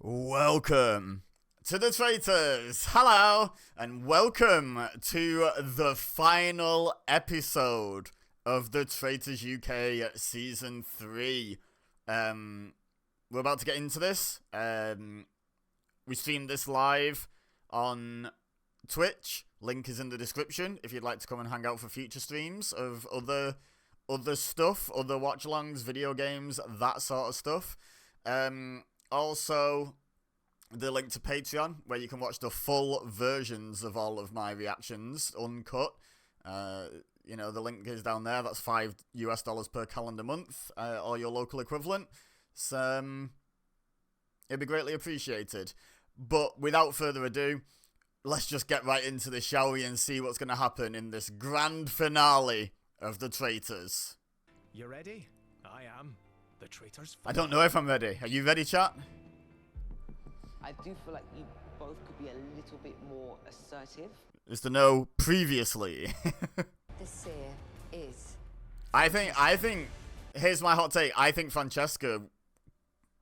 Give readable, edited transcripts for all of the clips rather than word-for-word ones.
Welcome to the Traitors. Hello, and welcome to the final episode of the Traitors UK Season 3. We're about to get into this. We streamed this live on Twitch. Link is in the description if you'd like to come and hang out for future streams of other stuff, other watch-alongs, video games, that sort of stuff. Also, the link to Patreon, where you can watch the full versions of all of my reactions, uncut. You know, the link is down there. That's $5 per calendar month, or your local equivalent. So, it'd be greatly appreciated. But without further ado, let's just get right into this, shall we, and see what's going to happen in this grand finale of the Traitors. You ready? I am. The Traitors. I don't know if I'm ready. Are you ready, chat? I do feel like you both could be a little bit more assertive. Is to know previously. The seer is. I think, here's my hot take. I think Francesca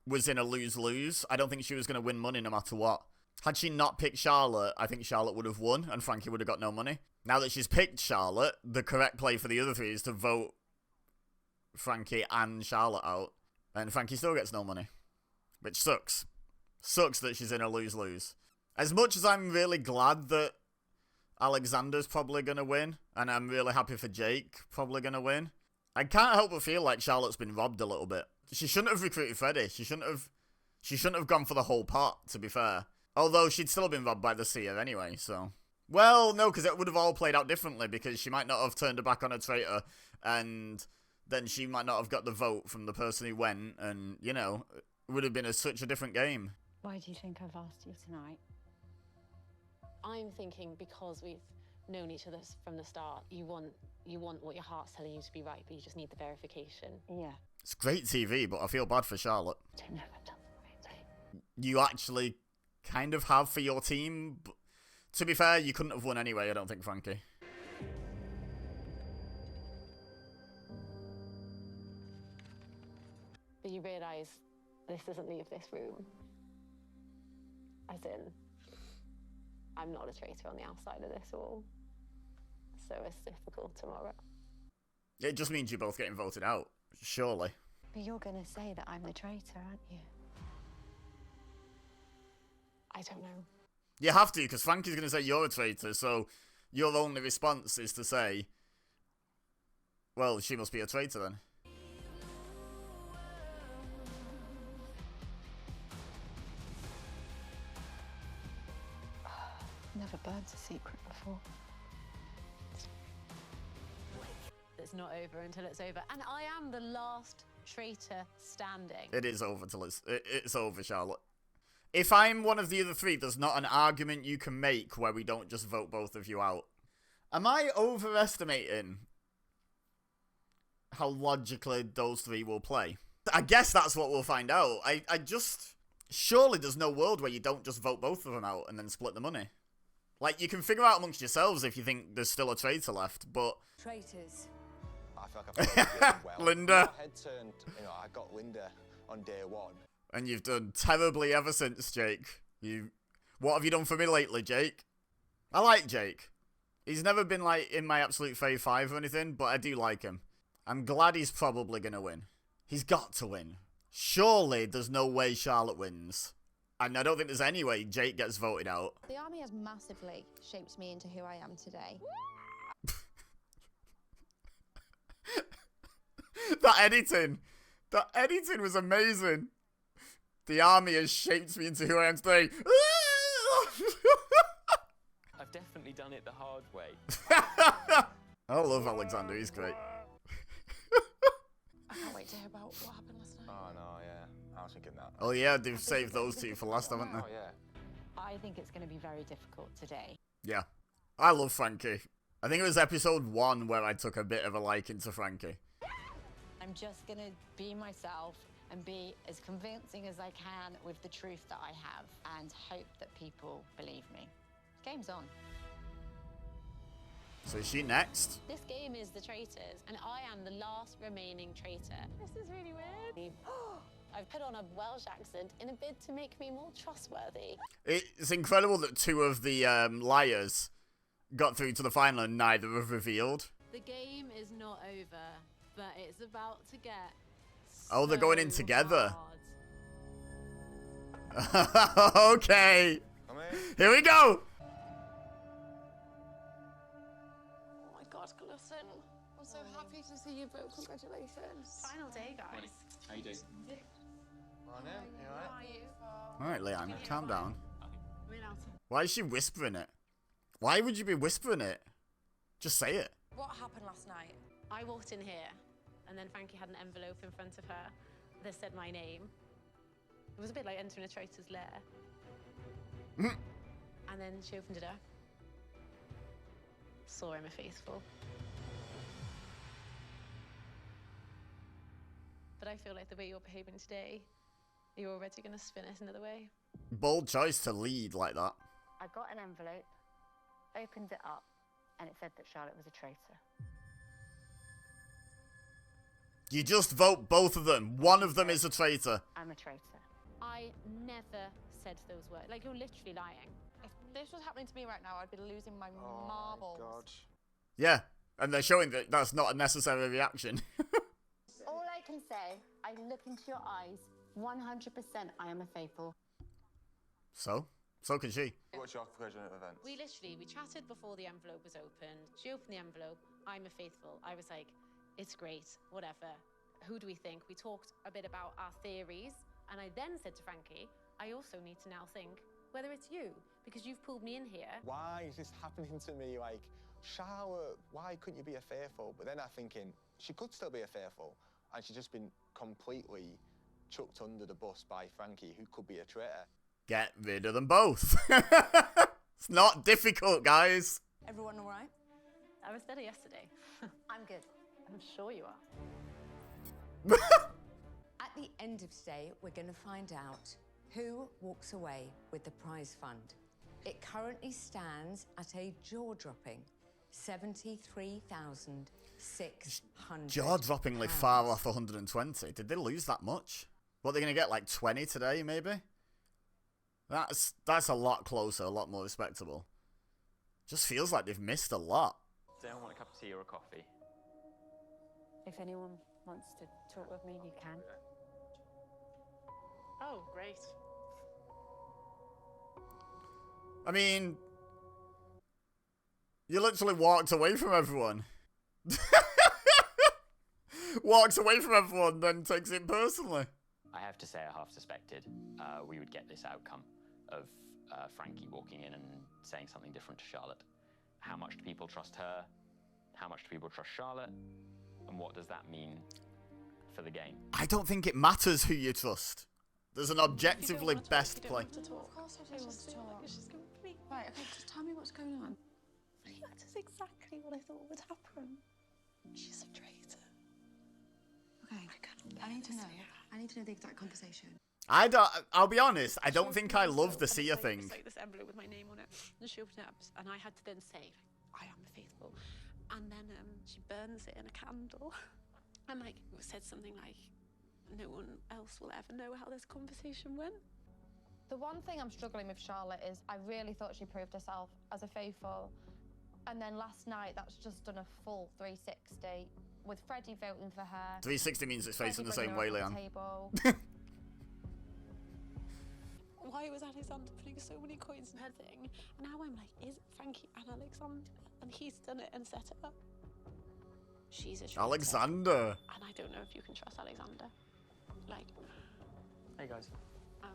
was in a lose-lose. I don't think she was going to win money no matter what. Had she not picked Charlotte, I think Charlotte would have won and Frankie would have got no money. Now that she's picked Charlotte, the correct play for the other three is to vote Frankie and Charlotte out. And Frankie still gets no money. Which sucks. Sucks that she's in a lose-lose. As much as I'm really glad that Alexander's probably going to win, and I'm really happy for Jake probably going to win, I can't help but feel like Charlotte's been robbed a little bit. She shouldn't have recruited Freddie. She shouldn't have gone for the whole pot, to be fair. Although she'd still been robbed by the seer anyway, so. Well, no, because it would have all played out differently, because she might not have turned her back on a traitor, and then she might not have got the vote from the person who went, and, you know, it would have been such a different game. Why do you think I've asked you tonight? I'm thinking because we've known each other from the start, you want what your heart's telling you to be right, but you just need the verification. Yeah. It's great TV, but I feel bad for Charlotte. I don't know if I've done the right thing. You actually kind of have for your team, but to be fair, you couldn't have won anyway, I don't think, Frankie. But you realise this doesn't leave this room. As in, I'm not a traitor on the outside of this all. So it's difficult tomorrow. It just means you're both getting voted out, surely. But you're going to say that I'm the traitor, aren't you? I don't know. You have to, because Frankie's going to say you're a traitor, so your only response is to say, well, she must be a traitor then. Never burnt a secret before. It's not over until it's over. And I am the last traitor standing. It is over till it's over, Charlotte. If I'm one of the other three, there's not an argument you can make where we don't just vote both of you out. Am I overestimating how logically those three will play? I guess that's what we'll find out. I just... Surely there's no world where you don't just vote both of them out and then split the money. Like, you can figure out amongst yourselves if you think there's still a traitor left, but... Traitors. I feel like I've done well. Linda. My head turned, I got Linda on day one. And you've done terribly ever since, Jake. What have you done for me lately, Jake? I like Jake. He's never been, like, in my absolute fave 5 or anything, but I do like him. I'm glad he's probably gonna win. He's got to win. Surely there's no way Charlotte wins. And I don't think there's any way Jake gets voted out. The army has massively shaped me into who I am today. That editing was amazing. The army has shaped me into who I am today. I've definitely done it the hard way. I love Alexander, he's great. I can't wait to hear about what happened last night. Oh, no, yeah. I was thinking that. Oh yeah, they've saved those two for last, haven't they? Oh, yeah. I think it's going to be very difficult today. Yeah. I love Frankie. I think it was episode 1 where I took a bit of a liking to Frankie. I'm just going to be myself and be as convincing as I can with the truth that I have and hope that people believe me. Game's on. So is she next? This game is the Traitors, and I am the last remaining traitor. This is really weird. I've put on a Welsh accent in a bid to make me more trustworthy. It's incredible that two of the liars got through to the final and neither have revealed. The game is not over, but it's about to get Oh, they're going in so together. hard. Okay. Come in. Here we go. Oh my God, listen. I'm so happy to see you both. Congratulations. Final day, guys. How you doing? Come on in. You alright? All right, Leanne, calm down. Why is she whispering it? Why would you be whispering it? Just say it. What happened last night? I walked in here, and then Frankie had an envelope in front of her that said my name. It was a bit like entering a traitor's lair. And then she opened it up. Saw him a faithful. But I feel like the way you're behaving today, you're already going to spin it another way. Bold choice to lead like that. I got an envelope, opened it up, and it said that Charlotte was a traitor. You just vote both of them. One of them is a traitor. I'm a traitor. I never said those words. Like, you're literally lying. If this was happening to me right now, I'd be losing my marbles. God. Yeah, and they're showing that that's not a necessary reaction. All I can say, I look into your eyes, 100% I am a faithful. So can she. What's your version of events? We chatted before the envelope was opened. She opened the envelope. I'm a faithful. I was like, it's great, whatever. Who do we think? We talked a bit about our theories. And I then said to Frankie, I also need to now think whether it's you, because you've pulled me in here. Why is this happening to me? Like, Charlotte, why couldn't you be a faithful? But then I'm thinking, she could still be a faithful, and she's just been completely chucked under the bus by Frankie, who could be a traitor. Get rid of them both. It's not difficult, guys. Everyone all right? I was better yesterday. I'm good. I'm sure you are. At the end of today, we're going to find out who walks away with the prize fund. It currently stands at a jaw-dropping £73,600. Jaw-droppingly far off 120. Did they lose that much? What, they're going to get like 20 today, maybe? That's a lot closer, a lot more respectable. Just feels like they've missed a lot. Does anyone want a cup of tea or a coffee? If anyone wants to talk with me, you can. Oh, great. I mean, you literally walked away from everyone. Walks away from everyone, then takes it personally. I have to say I half suspected we would get this outcome of Frankie walking in and saying something different to Charlotte. How much do people trust her? How much do people trust Charlotte? And what does that mean for the game? I don't think it matters who you trust. There's an objectively best play. Of course I do want to talk. It's just complete. Right, okay, just tell me what's going on. That is exactly what I thought would happen. She's a traitor. Okay, I need to know. I need to know the exact conversation. I'll be honest, I don't think I love the Sia thing. It's like this envelope with my name on it. And she opened it up, and I had to then say, I am faithful. And then she burns it in a candle. And like, it said something like, no one else will ever know how this conversation went. The one thing I'm struggling with Charlotte is I really thought she proved herself as a faithful. And then last night, that's just done a full 360 with Freddie voting for her. 360 means it's facing the same way, Leanne. Why was Alexander putting so many coins in her thing? And now I'm like, is it Frankie and Alexander? And he's done it and set it up. She's a traitor. Alexander. And I don't know if you can trust Alexander. Like, Hey guys,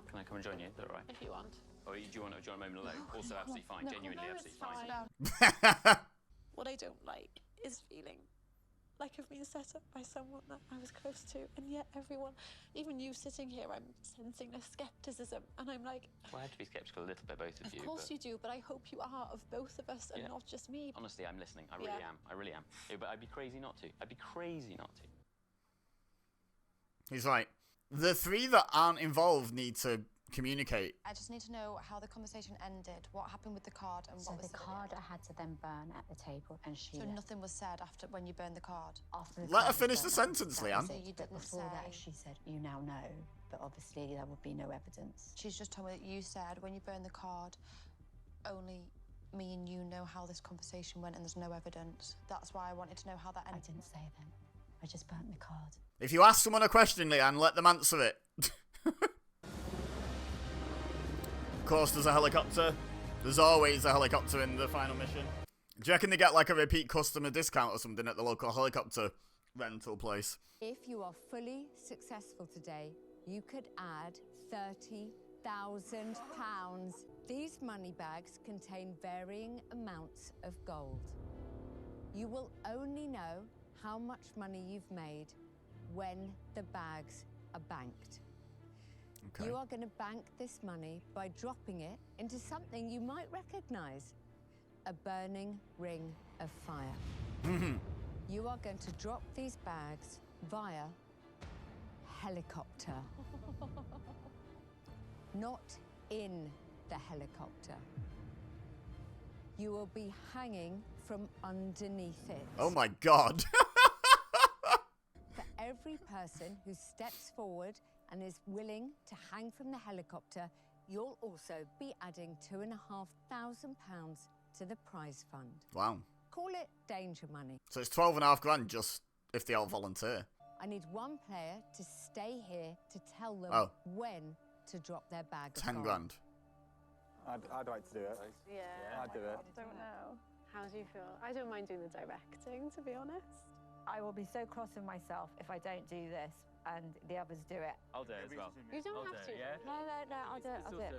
can I come and join you? Is that all right? if you want. Or do you want a moment alone? Also absolutely fine, genuinely absolutely fine. What I don't like is feeling like I've been set up by someone that I was close to, and yet everyone, even you sitting here, I'm sensing a skepticism, and I'm like, Well, I have to be sceptical a little bit, both of you. of course but you do, but I hope you are of both of us and Yeah. not just me. honestly, I'm listening. I really am. I really am. Yeah, but I'd be crazy not to. I'd be crazy not to. He's right. The three that aren't involved need to communicate. I just need to know how the conversation ended, what happened with the card, and So what was the card I had to then burn at the table, and she. So nothing was said after when you burned the card. After the Let card her was finish the burnt, sentence, that Leanne. was So it. you But didn't before that, say- she said, "You now know," but obviously there would be no evidence. She's just told me that you said when you burned the card, only me and you know how this conversation went, and there's no evidence. That's why I wanted to know how that I ended. didn't say then. I just burnt the card. If you ask someone a question, Leanne, let them answer it. Of course, there's a helicopter. There's always a helicopter in the final mission. Do you reckon they get like a repeat customer discount or something at the local helicopter rental place? If you are fully successful today, you could add £30,000. These money bags contain varying amounts of gold. You will only know how much money you've made when the bags are banked. Okay. You are going to bank this money by dropping it into something you might recognize, a burning ring of fire. You are going to drop these bags via helicopter. Not in the helicopter. You will be hanging from underneath it. Oh my god. For every person who steps forward and is willing to hang from the helicopter, you'll also be adding £2,500 to the prize fund. Wow. Call it danger money. So it's 12.5 grand just if they all volunteer. I need one player to stay here to tell them when to drop their bag of 10 gold. grand. I'd like to do it. Yeah. I'd do it. I don't know. How do you feel? I don't mind doing the directing, to be honest. I will be so cross with myself if I don't do this and the others do it. I'll do it as well. You don't have to. Yeah? No, I'll do it. I'll do it.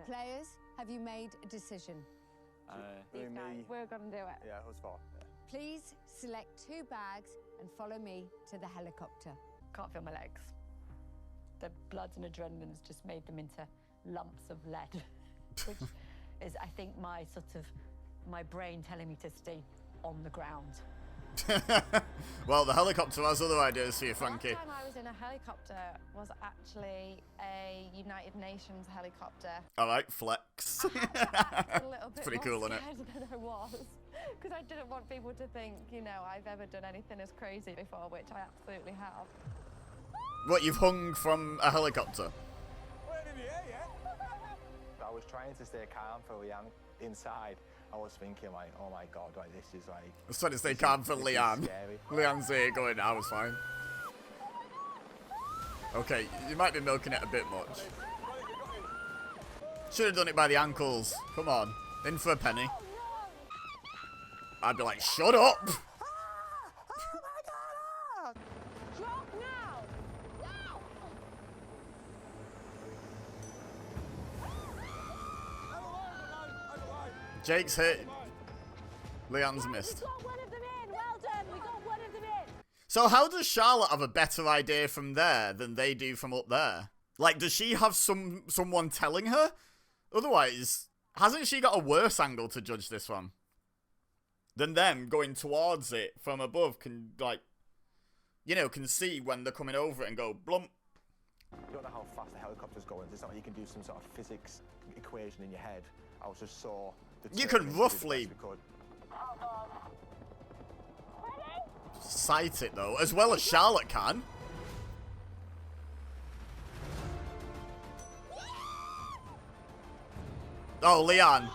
Players, have you made a decision? These guys, we're going to do it. Yeah, us four. Yeah. Please select 2 bags and follow me to the helicopter. Can't feel my legs. The blood and adrenaline's just made them into lumps of lead, which is, I think, my brain telling me to stay on the ground. Well, the helicopter has other ideas for you, Frankie. Last time I was in a helicopter was actually a United Nations helicopter. Alright, flex. A little bit Pretty more cool, isn't it? scared than I was, because I didn't want people to think, you know, I've ever done anything as crazy before, which I absolutely have. What, you've hung from a helicopter? I was trying to stay calm for Leanne inside. I was thinking like, oh my god, like this is like... I was trying to stay calm for Leanne. Leanne's here going, I was fine. Okay, you might be milking it a bit much. Should have done it by the ankles. Come on, in for a penny. I'd be like, shut up! Drop now! Now! Jake's hit. Leanne's missed. We got one of them in. Well done. We got one of them in. So how does Charlotte have a better idea from there than they do from up there? Like, does she have someone telling her? Otherwise, hasn't she got a worse angle to judge this one? Than them going towards it from above can, like, you know, can see when they're coming over it and go, blump. You don't know how fast the helicopter's going. It's not like you can do some sort of physics equation in your head. I was just so... You can roughly sight it, though, as well as Charlotte can. Oh, Leanne.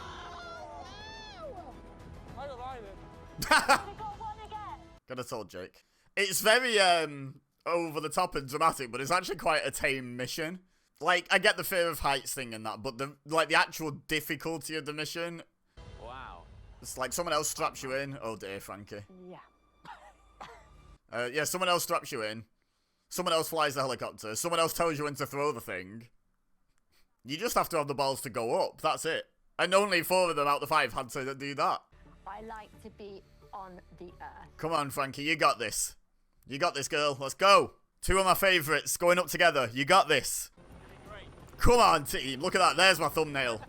Could have told Jake. It's very over the top and dramatic, but it's actually quite a tame mission. Like, I get the fear of heights thing and that, but the actual difficulty of the mission. Wow. It's like someone else straps you in. Oh dear, Frankie. Yeah. Yeah, someone else straps you in. Someone else flies the helicopter. Someone else tells you when to throw the thing. You just have to have the balls to go up. That's it. And only 4 of them out of the 5 had to do that. I like to be on the earth. Come on, Frankie, you got this. You got this, girl. Let's go. 2 of my favourites going up together. You got this. Come on, team. Look at that. There's my thumbnail.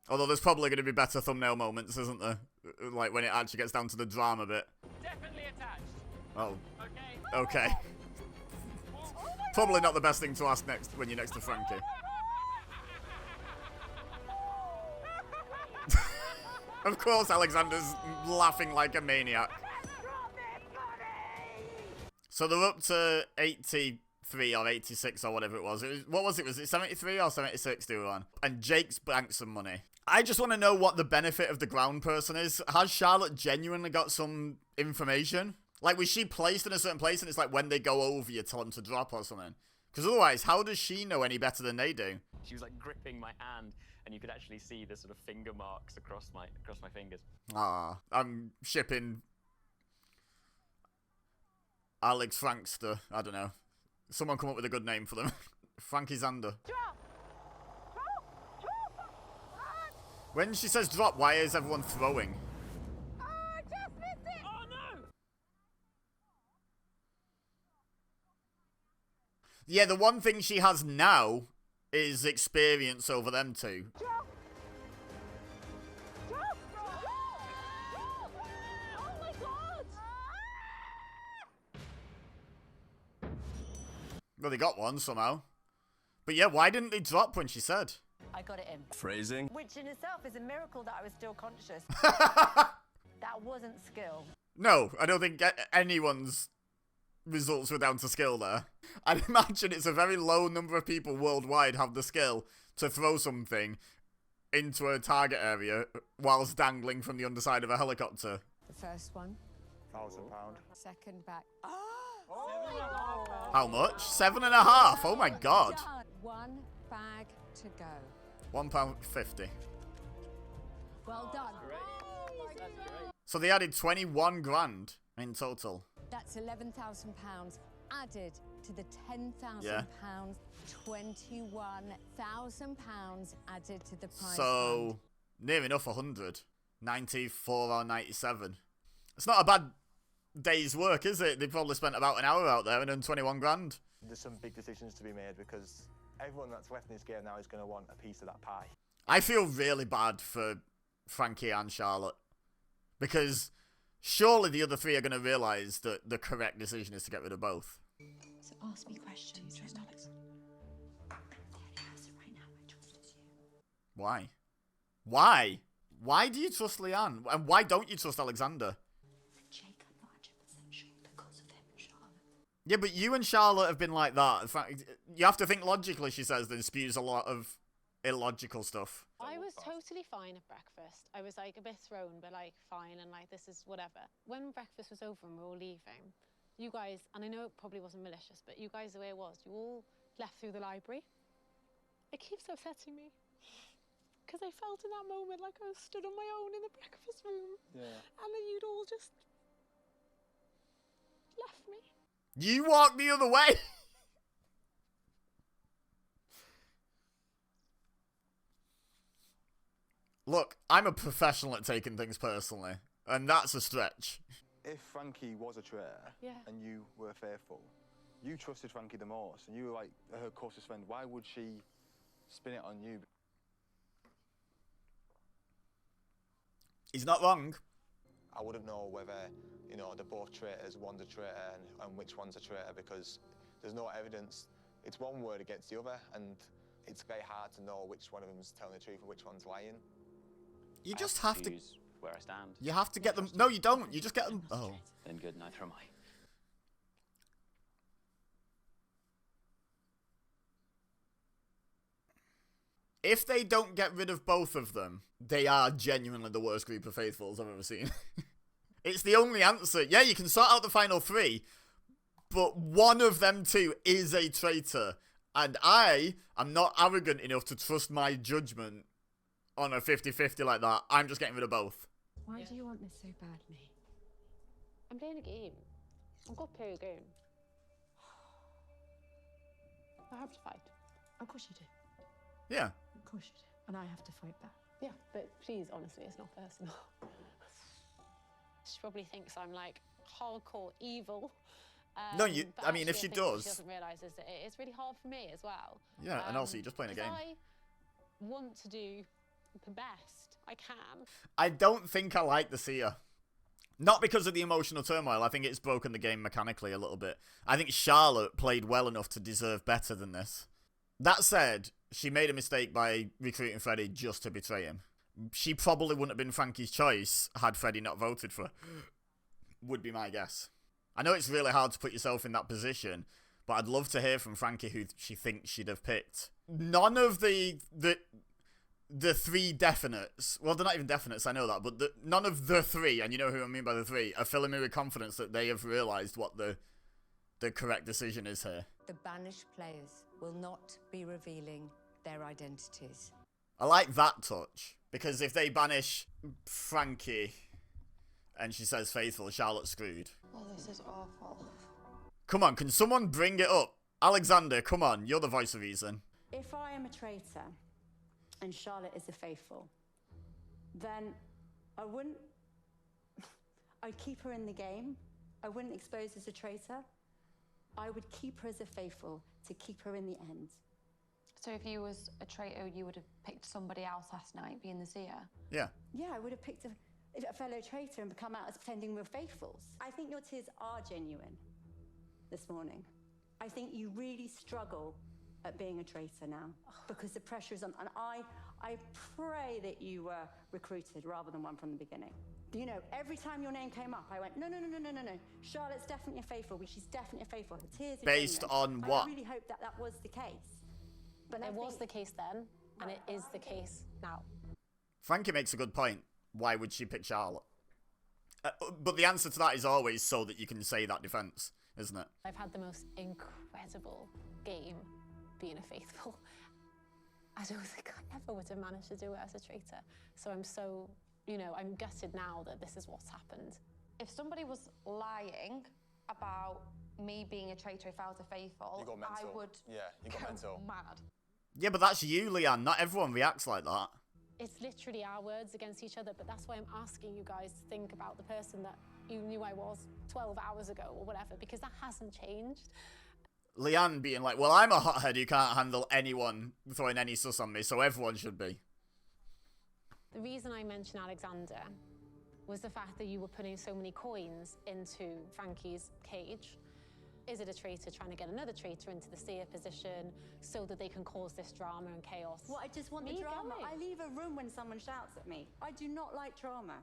Although there's probably going to be better thumbnail moments, isn't there? Like when it actually gets down to the drama bit. Definitely attached. Oh. Okay. Okay. Probably not the best thing to ask next when you're next to Frankie. Of course, Alexander's laughing like a maniac. So they're up to 83 or 86 or whatever it was. What was it? Was it 73 or 76 they were on? And Jake's banked some money. I just want to know what the benefit of the ground person is. Has Charlotte genuinely got some information? Like, was she placed in a certain place and it's like when they go over, you tell them to drop or something? Because otherwise, how does she know any better than they do? She was like gripping my hand, and you could actually see the sort of finger marks across my fingers. Ah, I'm shipping Alex Frankster. I don't know. Someone come up with a good name for them. Frankie Zander. When she says drop, why is everyone throwing? Yeah, the one thing she has now is experience over them two. Well, they got one somehow. But yeah, why didn't they drop when she said? I got it in. Phrasing. Which in itself is a miracle that I was still conscious. That wasn't skill. No, I don't think anyone's results were down to skill there. I'd imagine it's a very low number of people worldwide have the skill to throw something into a target area whilst dangling from the underside of a helicopter. The first one. £1,000. Second back. How much? £7.50. Oh my god. One bag to go. £1.50. Well done. So they added 21 grand in total. That's £11,000 added to the £10,000. Yeah. £21,000 added to the prize So fund. near enough 100. 94 or 97. It's not a bad day's work, is it? They probably spent about an hour out there and earned 21 grand. There's some big decisions to be made because everyone that's left in this game now is going to want a piece of that pie. I feel really bad for Frankie and Charlotte. Because surely the other three are going to realise that the correct decision is to get rid of both. So ask me questions. Trust Alex. The only person right now I trust is you. Why? Why? Why do you trust Leanne? And why don't you trust Alexander? Jake, I'm not 100% sure because of him and Charlotte. Yeah, but you and Charlotte have been like that. In fact, you have to think logically, she says, then spews a lot of illogical stuff. I was totally fine at breakfast. I was like a bit thrown, but like fine, and like this is whatever. When breakfast was over and we were all leaving, you guys, and I know it probably wasn't malicious, but you guys, the way it was, you all left through the library. It keeps upsetting me. Because I felt in that moment like I was stood on my own in the breakfast room. Yeah. And then you'd all just left me. You walked the other way! Look, I'm a professional at taking things personally, and that's a stretch. If Frankie was a traitor and you were faithful, you trusted Frankie the most, and you were like her closest friend, why would she spin it on you? He's not wrong. I wouldn't know whether, you know, they're both traitors, one's a traitor and which one's a traitor because there's no evidence. It's one word against the other, and it's very hard to know which one of them's telling the truth and which one's lying. You just have to... Where I stand. You have to get them... No, you don't. You just get them... Oh. Then good, neither am I. If they don't get rid of both of them, they are genuinely the worst group of faithfuls I've ever seen. It's the only answer. Yeah, you can sort out the final three, but one of them two is a traitor. And I am not arrogant enough to trust my judgment on a 50-50 like that. I'm just getting rid of both. Why do you want this so badly? I'm playing a game. I've got to play a game. I have to fight. Of course you do. Yeah. Of course you do. And I have to fight back. Yeah, but please, honestly, it's not personal. She probably thinks I'm like hardcore evil. No, you. But I mean, if actually, she I think what does. she doesn't realise is that it's really hard for me as well. Yeah, and also you're just playing a game. I want to do the best I can. I don't think I like the seer. Not because of the emotional turmoil. I think it's broken the game mechanically a little bit. I think Charlotte played well enough to deserve better than this. That said, she made a mistake by recruiting Freddy just to betray him. she probably wouldn't have been Frankie's choice had Freddie not voted for her. Would be my guess. I know it's really hard to put yourself in that position, but I'd love to hear from Frankie who she thinks she'd have picked. None of the three definites, well, they're not even definites, I know that, but none of the three, and you know who I mean by the three, are filling me with confidence that they have realised what the correct decision is here. The banished players will not be revealing their identities. I like that touch, because if they banish Frankie and she says faithful, Charlotte's screwed. Oh, this is awful. Come on, can someone bring it up? Alexander, come on, you're the voice of reason. If I am a traitor and Charlotte is a faithful, then I'd keep her in the game. I wouldn't expose her as a traitor. I would keep her as a faithful to keep her in the end. So if you was a traitor, you would have picked somebody else last night, being the seer? Yeah. Yeah, I would have picked a fellow traitor and come out as pretending we're faithfuls. I think your tears are genuine this morning. I think you really struggle at being a traitor now because the pressure is on. And I pray that you were recruited rather than one from the beginning. You know, every time your name came up, I went, no. Charlotte's definitely a faithful. She's definitely a faithful. Her tears are Based genuine. on what? I really hope that that was the case. But it was the case then, and it is the case now. Frankie makes a good point. Why would she pick Charlotte? But the answer to that is always so that you can say that defense, isn't it? I've had the most incredible game being a faithful. I don't think I ever would have managed to do it as a traitor. So I'm so, I'm gutted now that this is what's happened. If somebody was lying about me being a traitor if I was a faithful, You got mental. I would you got mental. mad. Yeah, but that's you, Leanne. Not everyone reacts like that. It's literally our words against each other, but that's why I'm asking you guys to think about the person that you knew I was 12 hours ago or whatever, because that hasn't changed. Leanne being like, well, I'm a hothead who can't handle anyone throwing any sus on me, so everyone should be. The reason I mentioned Alexander was the fact that you were putting so many coins into Frankie's cage. Is it a traitor trying to get another traitor into the seer position so that they can cause this drama and chaos? Well, I just want the drama. I leave a room when someone shouts at me. I do not like drama.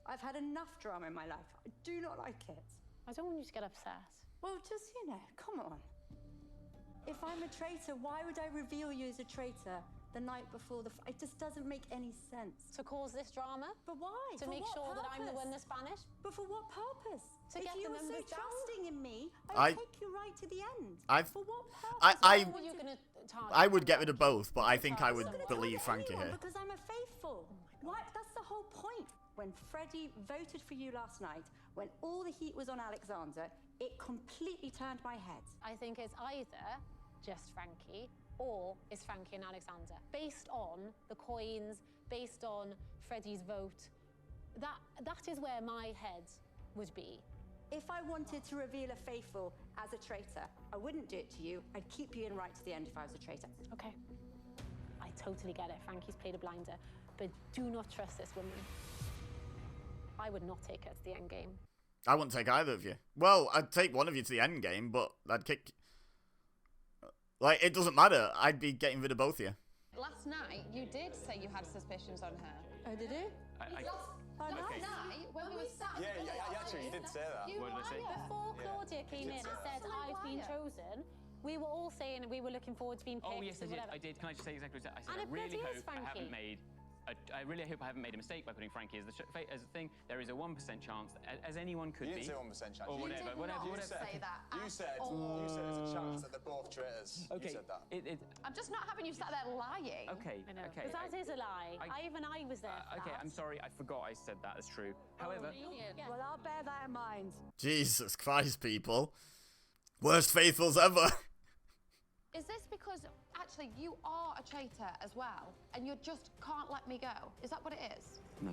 I've had enough drama in my life. I do not like it. I don't want you to get upset. Well, just, come on. If I'm a traitor, why would I reveal you as a traitor the night before the It just doesn't make any sense. To cause this drama? But why? To make sure that I'm the one that's banished? But for what purpose? To get the numbers down? If you were so trusting in me, I'd take you right to the end. For what purpose? I would get rid of both, but I think I would believe Frankie here. Because I'm a faithful. Why? That's the whole point. When Freddie voted for you last night, when all the heat was on Alexander, it completely turned my head. I think it's either just Frankie or it's Frankie and Alexander. Based on the coins, based on Freddie's vote, that is where my head would be. If I wanted to reveal a faithful as a traitor, I wouldn't do it to you. I'd keep you in right to the end if I was a traitor. Okay. I totally get it. Frankie's played a blinder. But do not trust this woman. I would not take her to the end game. I wouldn't take either of you. Well, I'd take one of you to the end game, but I'd kick... Like, it doesn't matter. I'd be getting rid of both of you. Last night, you did say you had suspicions on her. Oh, did you? Last night, when we were sat... Actually, you did say that. What did I say? Before Claudia came in and said, I've been chosen, we were all saying we were looking forward to being picked. Oh, yes, I did. Can I just say exactly what I said? I really hope I haven't made a mistake by putting Frankie as the thing. There is a 1% chance, as anyone could be. You didn't say 1% chance. Or whatever. You said there's a chance that they're both traitors. Okay. You said that. I'm just not having you sat there lying. Okay. I know. Because that is a lie. Even I was there for okay, that. I'm sorry. I forgot I said that as true. However... Well, I'll bear that in mind. Jesus Christ, people. Worst faithfuls ever. Is this because actually you are a traitor as well and you just can't let me go? Is that what it is? No.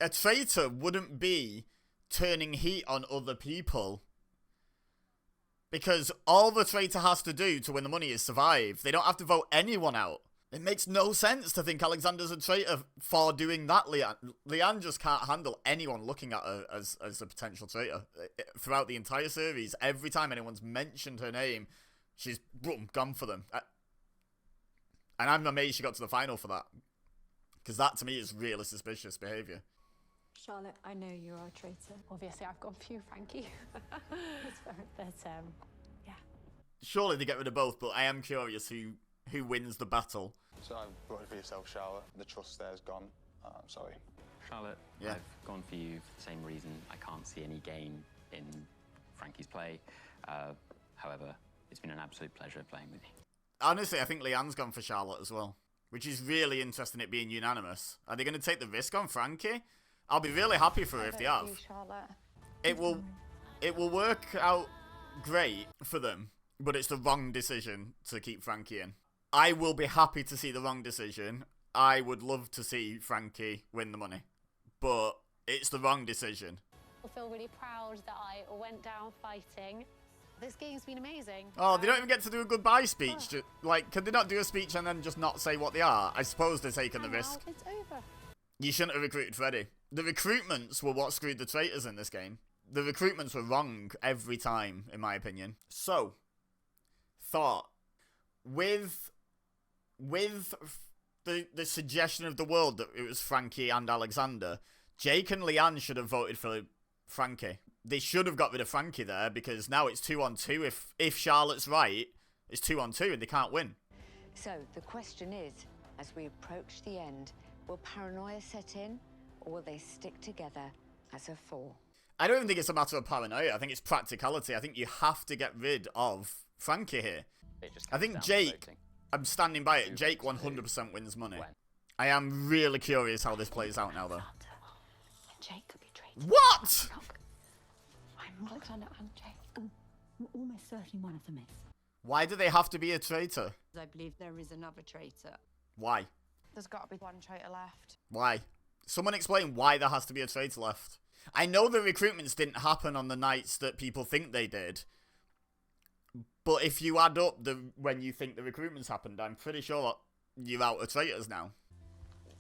A traitor wouldn't be turning heat on other people. Because all the traitor has to do to win the money is survive. They don't have to vote anyone out. It makes no sense to think Alexander's a traitor for doing that, Leanne. Leanne just can't handle anyone looking at her as a potential traitor. Throughout the entire series, every time anyone's mentioned her name, she's, boom, gone for them. And I'm amazed she got to the final for that. Because that, to me, is really suspicious behaviour. Charlotte, I know you are a traitor. Obviously, I've gone for you, Frankie. But, yeah. Surely they get rid of both, but I am curious who wins the battle. So I've voted for yourself, Charlotte. The trust there's gone. I'm sorry. Charlotte, Yeah. I've gone for you for the same reason. I can't see any gain in Frankie's play. However, it's been an absolute pleasure playing with you. Honestly, I think Leanne's gone for Charlotte as well, which is really interesting, it being unanimous. Are they going to take the risk on Frankie? I'll be really happy for her if they have. It will work out great for them, but it's the wrong decision to keep Frankie in. I will be happy to see the wrong decision. I would love to see Frankie win the money, but it's the wrong decision. I feel really proud that I went down fighting. This game's been amazing. Oh, they don't even get to do a goodbye speech. Like, can they not do a speech and then just not say what they are? I suppose they're taking the risk. It's over. You shouldn't have recruited Freddy. The recruitments were what screwed the traitors in this game. The recruitments were wrong every time, in my opinion. So, thought. With the suggestion of the world that it was Frankie and Alexander, Jake and Leanne should have voted for Frankie. They should have got rid of Frankie there, because now it's 2-on-2. If Charlotte's right, it's 2-on-2 and they can't win. So the question is, as we approach the end, will paranoia set in, or will they stick together as a four? I don't even think it's a matter of paranoia. I think it's practicality. I think you have to get rid of Frankie here. I think Jake, I'm standing by it, Jake 100% wins money. I am really curious how this plays out now, though. Jake could be traitor. What? I'm Alexander and Jake. I'm almost certain one of them is. Why do they have to be a traitor? I believe there is another traitor. Why? There's got to be one traitor left. Why? Someone explain why there has to be a traitor left. I know the recruitments didn't happen on the nights that people think they did. But if you add up when you think the recruitments happened, I'm pretty sure you're out of traitors now.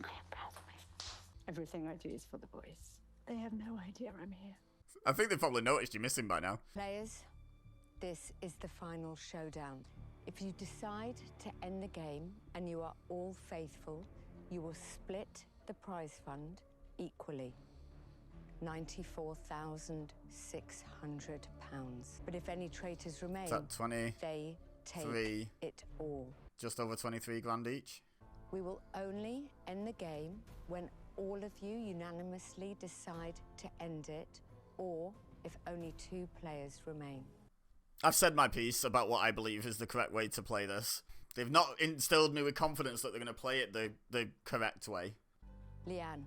I am proud of me. Everything I do is for the boys. They have no idea I'm here. I think they've probably noticed you're missing by now. Players, this is the final showdown. If you decide to end the game and you are all faithful, you will split the prize fund equally. £94,600. But if any traitors remain, they take it all. Just over 23 grand each. We will only end the game when all of you unanimously decide to end it, or if only 2 players remain. I've said my piece about what I believe is the correct way to play this. They've not instilled me with confidence that they're going to play it the correct way. Leanne,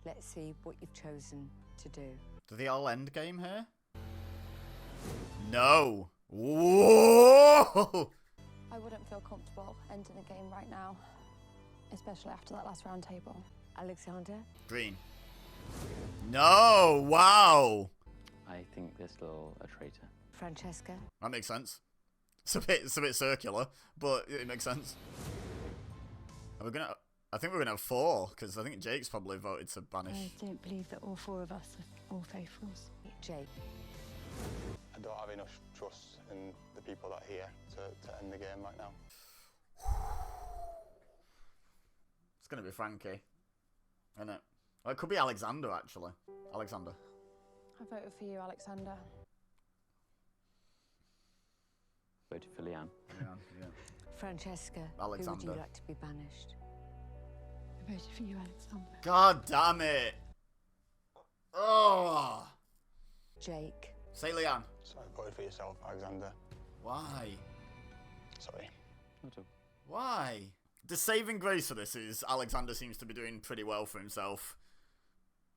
let's see what you've chosen to do. Do they all end game here? No. Whoa! I wouldn't feel comfortable ending the game right now, especially after that last round table. Alexander? Green. No! Wow! I think they're still a traitor. Francesca? That makes sense. It's a bit circular, but it makes sense. I think we're gonna have 4, because I think Jake's probably voted to banish. I don't believe that all 4 of us are all faithfuls. Jake? I don't have enough trust in the people that are here to end the game right now. It's gonna be Frankie, isn't it? Well, it could be Alexander, actually. Alexander. I voted for you, Alexander. Voted for Leanne. Yeah. Francesca, Alexander. who would you like to be banished? I voted for you, Alexander. God damn it! Oh! Jake. Say Leanne. So I voted for yourself, Alexander. Why? Sorry. Why? The saving grace for this is Alexander seems to be doing pretty well for himself.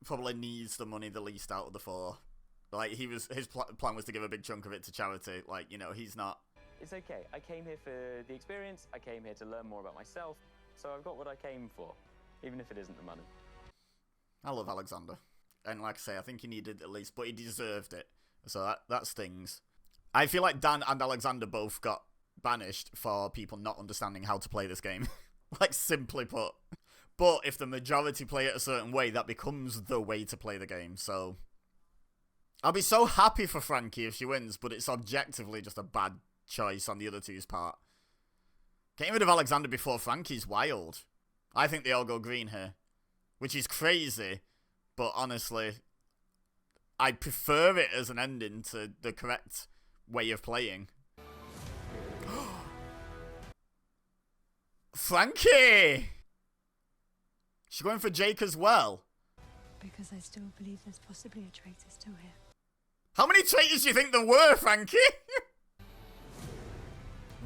Probably needs the money the least out of the 4. Like, his plan was to give a big chunk of it to charity. Like, you know, he's not. It's okay. I came here for the experience. I came here to learn more about myself. So I've got what I came for, even if it isn't the money. I love Alexander. And like I say, I think he needed at least, but he deserved it. So that stings. I feel like Dan and Alexander both got banished for people not understanding how to play this game. Like, simply put. But if the majority play it a certain way, that becomes the way to play the game. So I'll be so happy for Frankie if she wins, but it's objectively just a bad choice on the other two's part. Getting rid of Alexander before Frankie's wild. I think they all go green here. Which is crazy. But honestly, I prefer it as an ending to the correct way of playing. Frankie! She's going for Jake as well. Because I still believe there's possibly a traitor still here. How many traitors do you think there were, Frankie?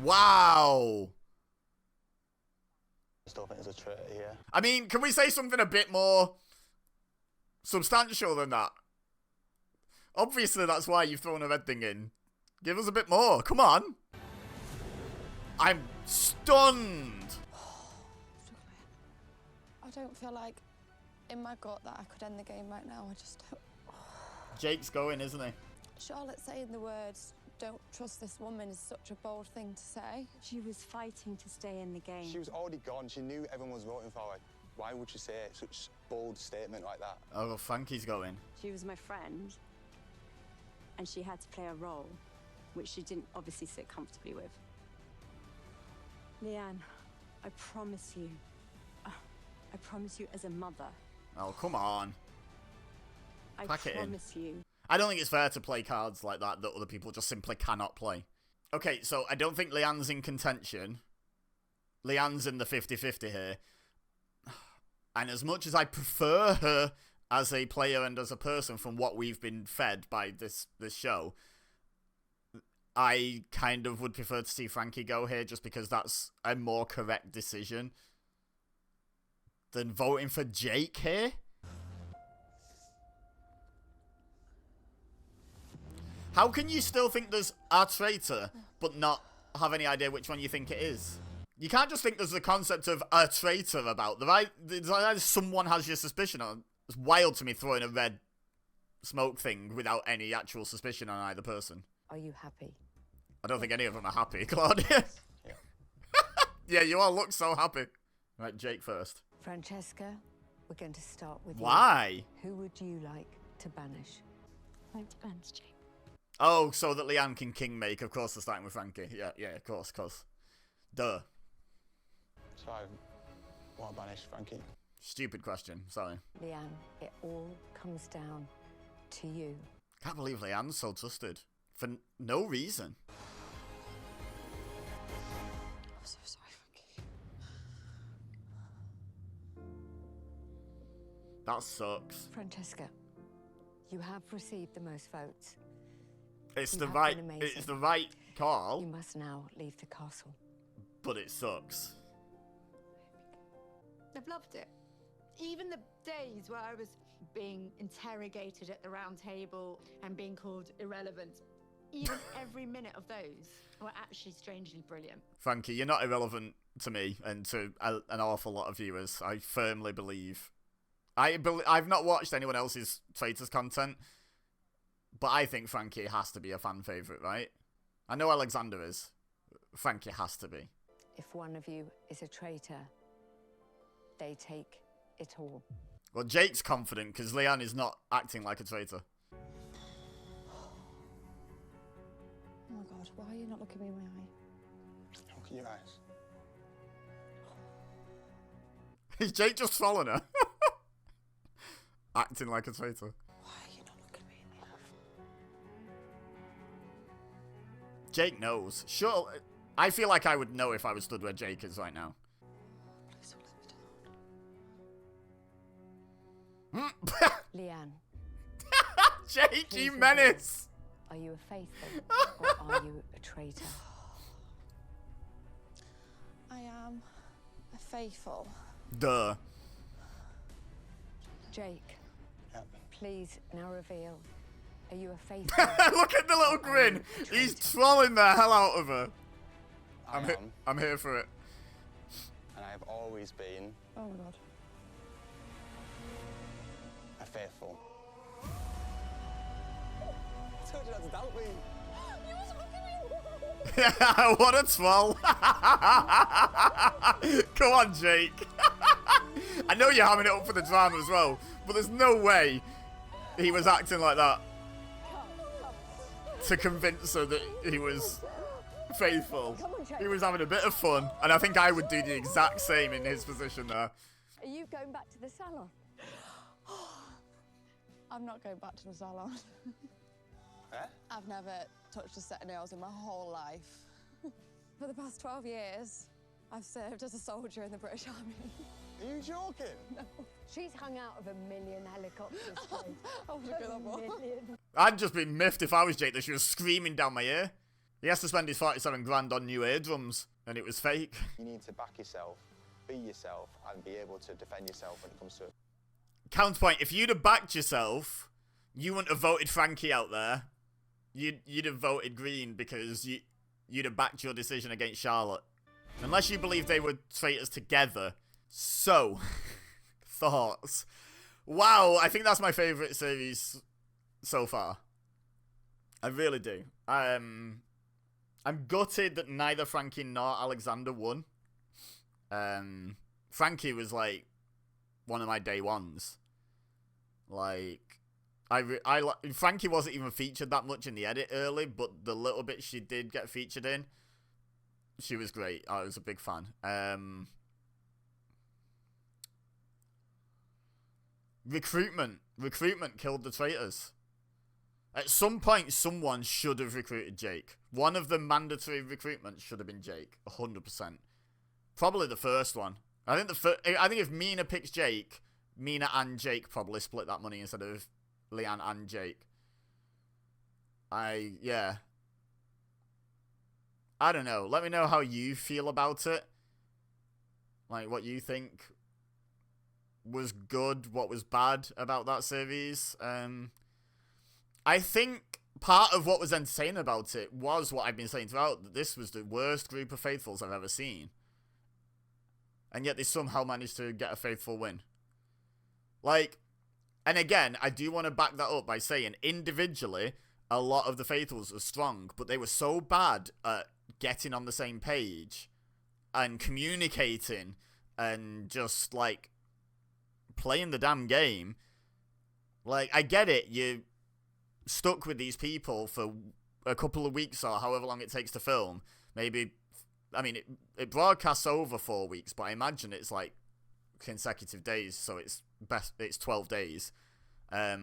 Wow. I still think there's a traitor here. I mean, can we say something a bit more substantial than that? Obviously, that's why you've thrown a red thing in. Give us a bit more. Come on. I'm stunned. I don't feel like in my gut that I could end the game right now. I just don't. Jake's going, isn't he? Charlotte saying the words, "Don't trust this woman," is such a bold thing to say. She was fighting to stay in the game. She was already gone. She knew everyone was voting for her. Why would she say such a bold statement like that? Oh, well, Frankie's going. She was my friend, and she had to play a role, which she didn't obviously sit comfortably with. Leanne, I promise you as a mother. Oh, come on. I Pack it in. promise you. I don't think it's fair to play cards like that other people just simply cannot play. Okay, so I don't think Leanne's in contention. Leanne's in the 50-50 here. And as much as I prefer her as a player and as a person from what we've been fed by this show, I kind of would prefer to see Frankie go here just because that's a more correct decision than voting for Jake here. How can you still think there's a traitor, but not have any idea which one you think it is? You can't just think there's the concept of a traitor about. Someone has your suspicion on. It's wild to me throwing a red smoke thing without any actual suspicion on either person. Are you happy? I don't think any of them are happy, Claudia. Yeah, yeah, you all look so happy. Right, Jake first. Francesca, we're going to start with you. Why? Who would you like to banish? It depends, Jake. Oh, so that Leanne can king make. Of course, they're starting with Frankie. Yeah, of course. Duh. So I want to banish Frankie. Stupid question, sorry. Leanne, it all comes down to you. Can't believe Leanne's so trusted. For no reason. I'm so sorry, Frankie. That sucks. Francesca, you have received the most votes. It's You the have right. been amazing. It's the right call. You must now leave the castle. But it sucks. I've loved it. Even the days where I was being interrogated at the round table and being called irrelevant, even every minute of those were actually strangely brilliant. Frankie, you're not irrelevant to me and to an awful lot of viewers. I firmly believe. I've not watched anyone else's Traitors content, but I think Frankie has to be a fan favourite, right? I know Alexander is. Frankie has to be. If one of you is a traitor, they take it all. Well, Jake's confident because Leanne is not acting like a traitor. Oh my god, why are you not looking me in my eye? Look at your eyes. Is Jake just trolling her? Acting like a traitor. Why are you not looking me in the eye? Jake knows. Sure, I feel like I would know if I was stood where Jake is right now. Please don't let me down. Leanne. Jake, please you reveal. menace! Are you a faithful or are you a traitor? I am a faithful. Duh. Jake, Yep. please now reveal. Are you a faithful? Look at the little grin. He's trolling the hell out of her. I am, I'm here for it. and I have always been Oh my god. a faithful. I told you not to doubt me. You wasn't looking at me. What a troll. Come on, Jake. I know you're hamming it up for the drama as well, but there's no way he was acting like that to convince her that he was faithful. Come on, He was having a bit of fun, and I think I would do the exact same in his position there. Are you going back to the salon? I'm not going back to the salon. I've never touched a set of nails in my whole life. For the past 12 years, I've served as a soldier in the British Army. Are you joking? No. She's hung out of a million helicopters. I would go that more. I'd just be miffed if I was Jake that she was screaming down my ear. He has to spend his 47 grand on new eardrums, and it was fake. You need to back yourself, be yourself, and be able to defend yourself when it comes to it. Counterpoint, if you'd have backed yourself, you wouldn't have voted Frankie out there. You'd have voted Green because you'd have backed your decision against Charlotte. Unless you believe they were traitors together. So, thoughts. Wow, I think that's my favourite series so far. I really do. I'm gutted that neither Frankie nor Alexander won. Frankie was like one of my day ones. Like, Frankie wasn't even featured that much in the edit early, but the little bit she did get featured in, she was great. I was a big fan. Recruitment killed the traitors. At some point, someone should have recruited Jake. One of the mandatory recruitments should have been Jake, 100%. Probably the first one. I think if Mina picks Jake, Mina and Jake probably split that money instead of Leanne and Jake. Yeah. I don't know. Let me know how you feel about it. Like, what you think was good, what was bad about that series. I think part of what was entertaining about it was what I've been saying throughout, that this was the worst group of faithfuls I've ever seen. And yet they somehow managed to get a faithful win. Like, and again, I do want to back that up by saying, individually, a lot of the faithfuls were strong, but they were so bad at getting on the same page and communicating and just, like, playing the damn game. Like, I get it, you stuck with these people for a couple of weeks or however long it takes to film. Maybe, I mean, it broadcasts over 4 weeks, but I imagine it's like consecutive days, so it's 12 days. I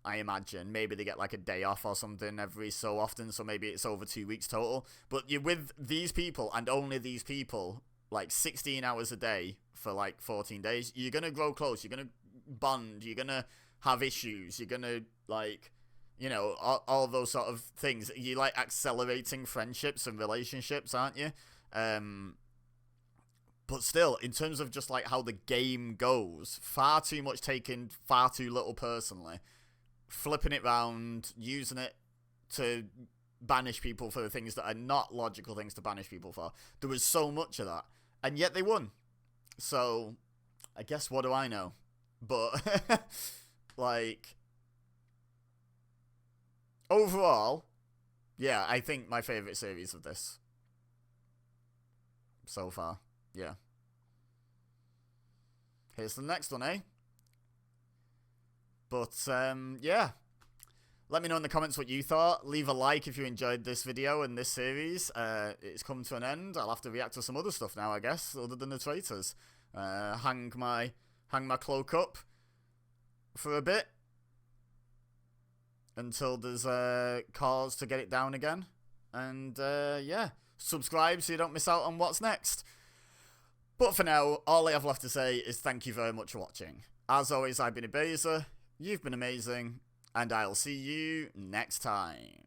imagine maybe they get like a day off or something every so often, so maybe it's over 2 weeks total. But you're with these people and only these people, like 16 hours a day for like 14 days. You're gonna grow close, you're gonna bond, you're gonna have issues, you're gonna, like, you know, all those sort of things. You're like accelerating friendships and relationships, aren't you? But still, in terms of just like how the game goes, far too much taken, far too little personally. Flipping it round, using it to banish people for things that are not logical things to banish people for. There was so much of that. And yet they won. So, I guess what do I know? But, like, overall, yeah, I think my favourite series of this so far. Yeah. Here's the next one, eh? But, yeah. Let me know in the comments what you thought. Leave a like if you enjoyed this video and this series. It's come to an end. I'll have to react to some other stuff now, I guess, other than the traitors. Hang my cloak up for a bit until there's cause to get it down again. And, yeah. Subscribe so you don't miss out on what's next. But for now, all I have left to say is thank you very much for watching. As always, I've been EBEZA, you've been amazing, and I'll see you next time.